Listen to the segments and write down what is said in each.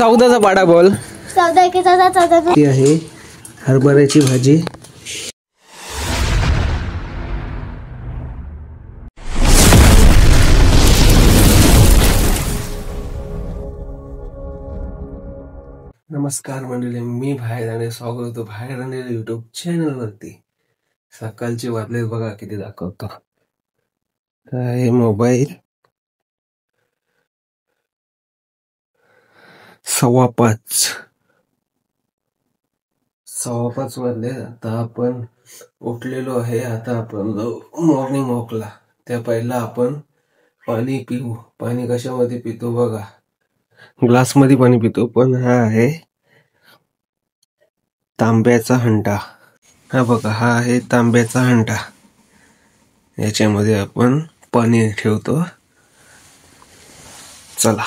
14चा पाडा बोल. 14 1 14. ती आहे हरभऱ्याची भाजी. नमस्कार मंडळी, मी बाहेर आणि स्वागत होतो बाहेर आणि युट्यूब चॅनल वरती. सकाळचे वाजले बघा किती दाखवतो. हे मोबाईल 5:15 वाजले. आता आपण उठलेलो आहे. आता आपण जाऊ मॉर्निंग वॉकला. त्या पहिला आपण पाणी पिऊ. पाणी कशामध्ये पितो बघा, ग्लास मध्ये पाणी पितो, पण हा आहे तांब्याचा हंडा. हा बघा, हा आहे तांब्याचा हंडा. याच्यामध्ये आपण पाणी ठेवतो. चला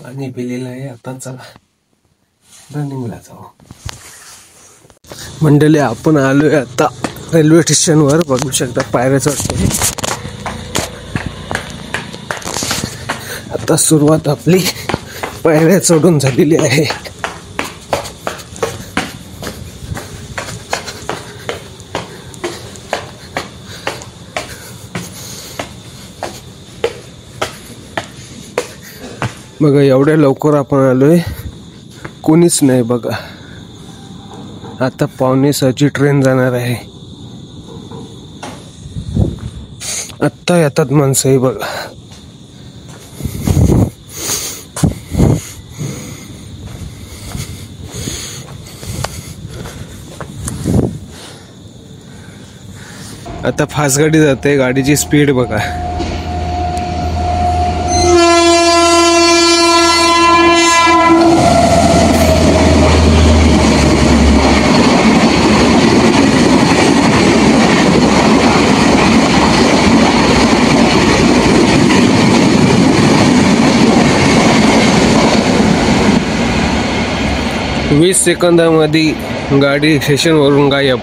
पाणी पिलेलं आहे. आता चला रनिंगला जाऊ. मंडळी, आपण आलोय आता रेल्वे स्टेशन वर. बघू शकता पायऱ्या चढतोय. आता सुरुवात आपली पायऱ्या चढून झालेली आहे. बघा, एवढ्या लवकर आपण आलोय, कोणीच नाही बघा. आता 5:45ची ट्रेन जाणार आहे. आत्ता येतात माणसंही बघा. आता फास्ट गाडी जाते. गाडीची स्पीड बघा. वीस सेकंदामध्ये गाडी स्टेशनवरून गायब.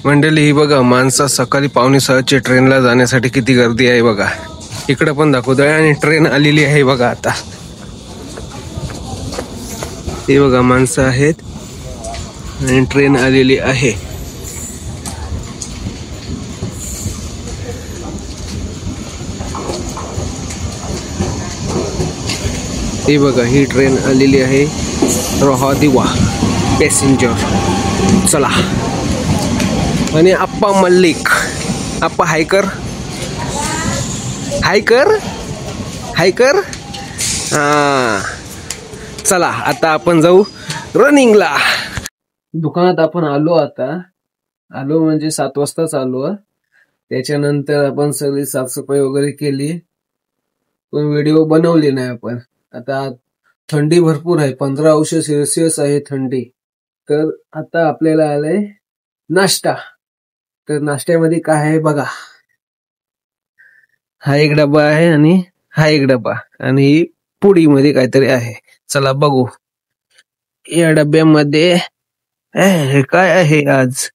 मंडळी, ही बघा, माणसं सकाळी 5:45ची ट्रेनला जाण्यासाठी किती गर्दी आहे बघा. इकडं पण दाखवतोय आणि ट्रेन आलेली आहे बघा. आता हे बघा, माणसं आहेत आणि ट्रेन आलेली आहे. हे बघा, ही ट्रेन आलेली आहे. रोहादिवा पॅसेंजर. चला. आणि आप्पा मल्लिक. आप्पा हायकर हायकर हायकर. हा, चला आता आपण जाऊ रनिंगला. दुकानात आपण आलो. आता आलो म्हणजे 7 वाजताच आलो. त्याच्यानंतर आपण सगळी साफसफाई वगैरे केली, पण व्हिडिओ बनवली नाही आपण. आता थंडी भरपूर आहे. 15°C आहे थंडी. तर आता आपल्याला आलंय नाश्ता. तर नाश्त्यामध्ये काय आहे बघा. हा एक डबा आहे आणि हा एक डबा, आणि पुडी मध्ये काहीतरी आहे. चला बघू या डब्यामध्ये हे काय आहे. आज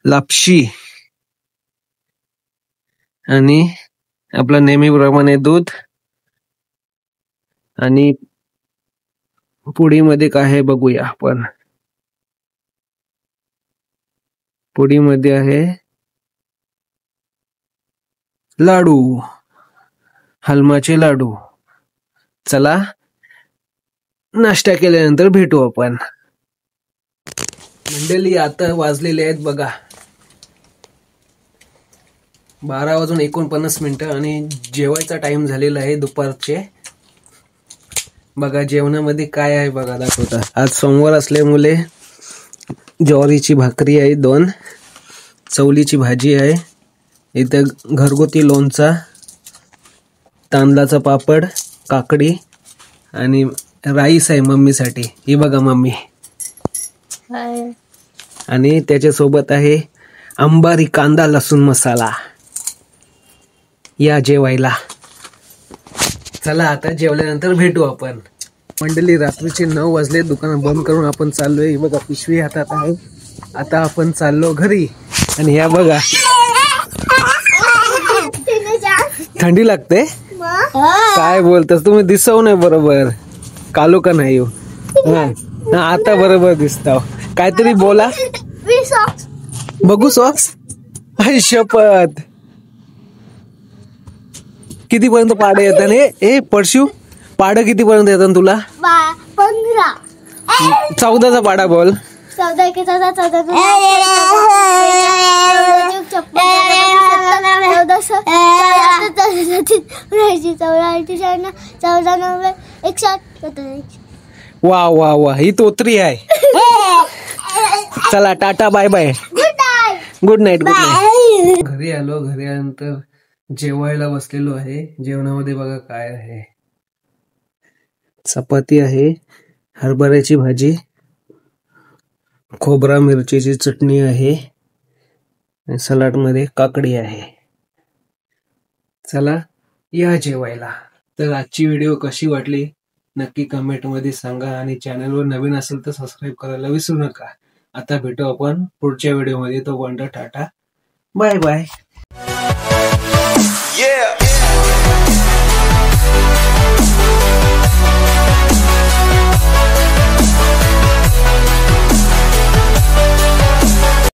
लापशी आणि आपला नेहमीप्रमाणे दूध, आणि पुडीमध्ये काय आहे बघूया आपण. पुडीमध्ये आहे लाडू, हलमाचे लाडू. चला नाश्ता केल्यानंतर भेटू आपण. मंडळी, आता वाजलेले आहेत बघा 12:49 आणि जेवायचा टाइम झालेला आहे दुपारचे. बघा जेवणामध्ये काय आहे बघा, दाखवता. आज सोमवार असल्यामुळे ज्वारीची भाकरी आहे 2, चवलीची भाजी आहे, इथं घरगुती लोणचा, तांदळाचा पापड, काकडी आणि राईस आहे मम्मीसाठी. ही बघा मम्मी. आणि त्याच्यासोबत आहे अंबारी कांदा लसूण मसाला. या जेवायला. चला आता जेवल्यानंतर भेटू आपण. मंडळी रात्रीचे 9 वाजले, दुकान बंद करून आपण चाललोय. ही बघा पिशवी हातात आहे. आता आपण चाललो घरी. आणि ह्या बघा थंडी लागते. काय बोलतस तुम्ही? दिसव नाही बरोबर. कालो का नाही हो? आता बरोबर दिसताव. काहीतरी बोला. बघू सॉक्स. शपथ. कितीपर्यंत पाडे येतात? हे परशू पाडं कितीपर्यंत येतात तुला? 15. 14चा पाडा बोल. 14 14 वा वा वा, ही तोत्री आहे. चला tata bye bye. Good night. Good night. घरी आलो. घरी आल्यानंतर जेवायला बसलेलो आहे. जेवणामध्ये बघा काय आहे. चपाती आहे, हरभऱ्याची भाजी, खोबरा मिरचीची चटणी आहे, सलाड मध्ये काकडी आहे. चला या जेवायला. तर आजची व्हिडिओ कशी वाटली नक्की कमेंट मध्ये सांगा. आणि चॅनलवर नवीन असेल तर सबस्क्राईब करायला विसरू नका. आता भेटू आपण पुढच्या व्हिडिओ मध्ये. तो टाटा बाय बाय.